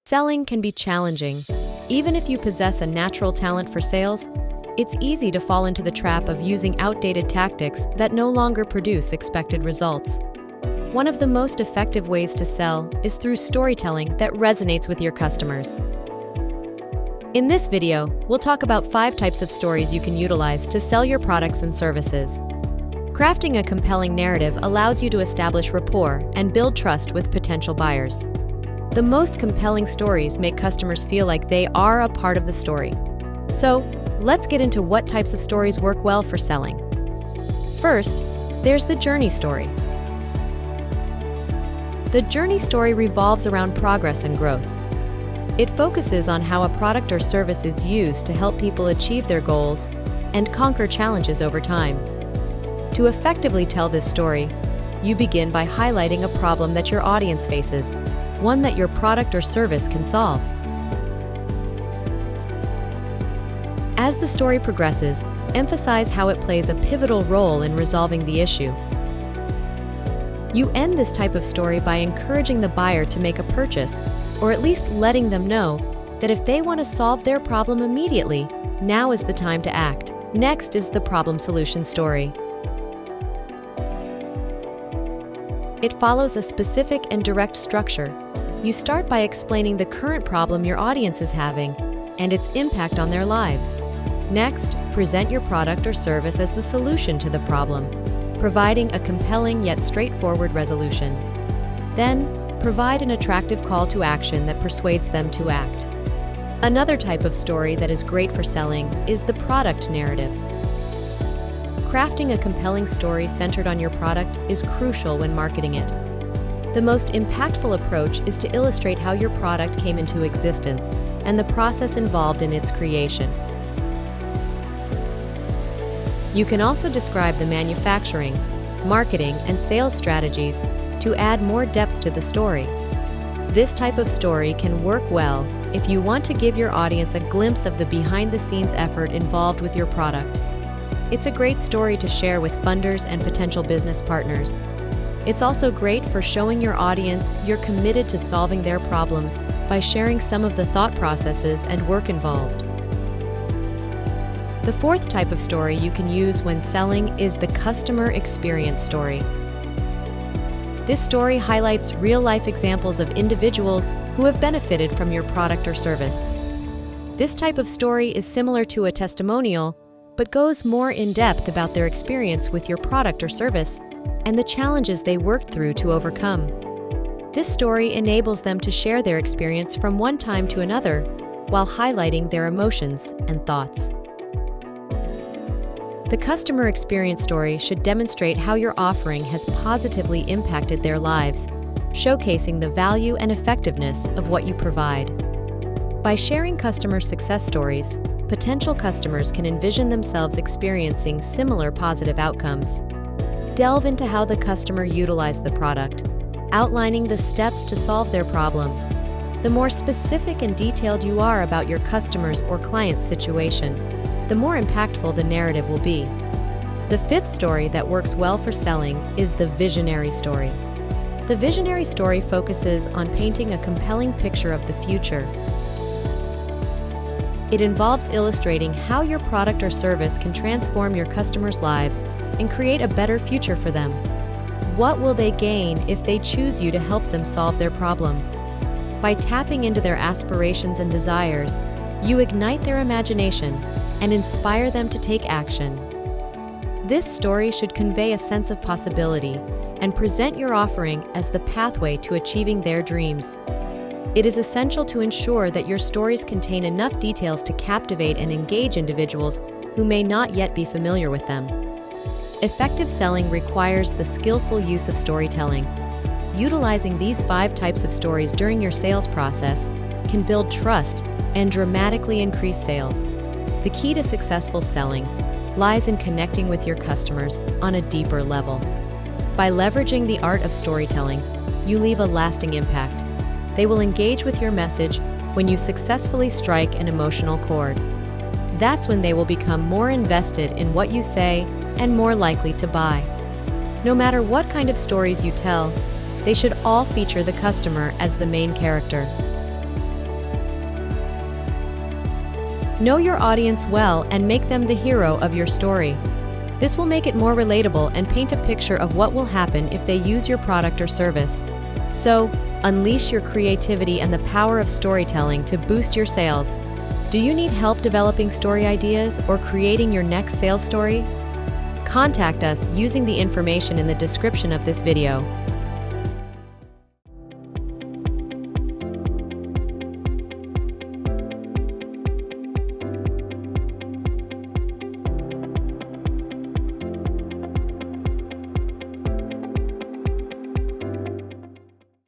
Selling can be challenging. Even if you possess a natural talent for sales, it's easy to fall into the trap of using outdated tactics that no longer produce expected results. One of the most effective ways to sell is through storytelling that resonates with your customers. In this video, we'll talk about 5 types of stories you can utilize to sell your products and services. Crafting a compelling narrative allows you to establish rapport and build trust with potential buyers. The most compelling stories make customers feel like they are a part of the story. So, let's get into what types of stories work well for selling. First, there's the journey story. The journey story revolves around progress and growth. It focuses on how a product or service is used to help people achieve their goals and conquer challenges over time. To effectively tell this story, you begin by highlighting a problem that your audience faces, one that your product or service can solve. As the story progresses, emphasize how it plays a pivotal role in resolving the issue. You end this type of story by encouraging the buyer to make a purchase, or at least letting them know that if they want to solve their problem immediately, now is the time to act. Next is the problem-solution story. It follows a specific and direct structure. You start by explaining the current problem your audience is having and its impact on their lives. Next, present your product or service as the solution to the problem, providing a compelling yet straightforward resolution. Then, provide an attractive call to action that persuades them to act. Another type of story that is great for selling is the product narrative. Crafting a compelling story centered on your product is crucial when marketing it. The most impactful approach is to illustrate how your product came into existence and the process involved in its creation. You can also describe the manufacturing, marketing, and sales strategies to add more depth to the story. This type of story can work well if you want to give your audience a glimpse of the behind-the-scenes effort involved with your product. It's a great story to share with funders and potential business partners. It's also great for showing your audience you're committed to solving their problems by sharing some of the thought processes and work involved. The 4th type of story you can use when selling is the customer experience story. This story highlights real-life examples of individuals who have benefited from your product or service. This type of story is similar to a testimonial, but goes more in-depth about their experience with your product or service and the challenges they worked through to overcome. This story enables them to share their experience from one time to another while highlighting their emotions and thoughts. The customer experience story should demonstrate how your offering has positively impacted their lives, showcasing the value and effectiveness of what you provide. By sharing customer success stories, potential customers can envision themselves experiencing similar positive outcomes. Delve into how the customer utilized the product, outlining the steps to solve their problem. The more specific and detailed you are about your customer's or client's situation, the more impactful the narrative will be. The 5th story that works well for selling is the visionary story. The visionary story focuses on painting a compelling picture of the future. It involves illustrating how your product or service can transform your customers' lives and create a better future for them. What will they gain if they choose you to help them solve their problem? By tapping into their aspirations and desires, you ignite their imagination and inspire them to take action. This story should convey a sense of possibility and present your offering as the pathway to achieving their dreams. It is essential to ensure that your stories contain enough details to captivate and engage individuals who may not yet be familiar with them. Effective selling requires the skillful use of storytelling. Utilizing these 5 types of stories during your sales process can build trust and dramatically increase sales. The key to successful selling lies in connecting with your customers on a deeper level. By leveraging the art of storytelling, you leave a lasting impact. They will engage with your message when you successfully strike an emotional chord. That's when they will become more invested in what you say and more likely to buy. No matter what kind of stories you tell, they should all feature the customer as the main character. Know your audience well and make them the hero of your story. This will make it more relatable and paint a picture of what will happen if they use your product or service. So, unleash your creativity and the power of storytelling to boost your sales. Do you need help developing story ideas or creating your next sales story? Contact us using the information in the description of this video.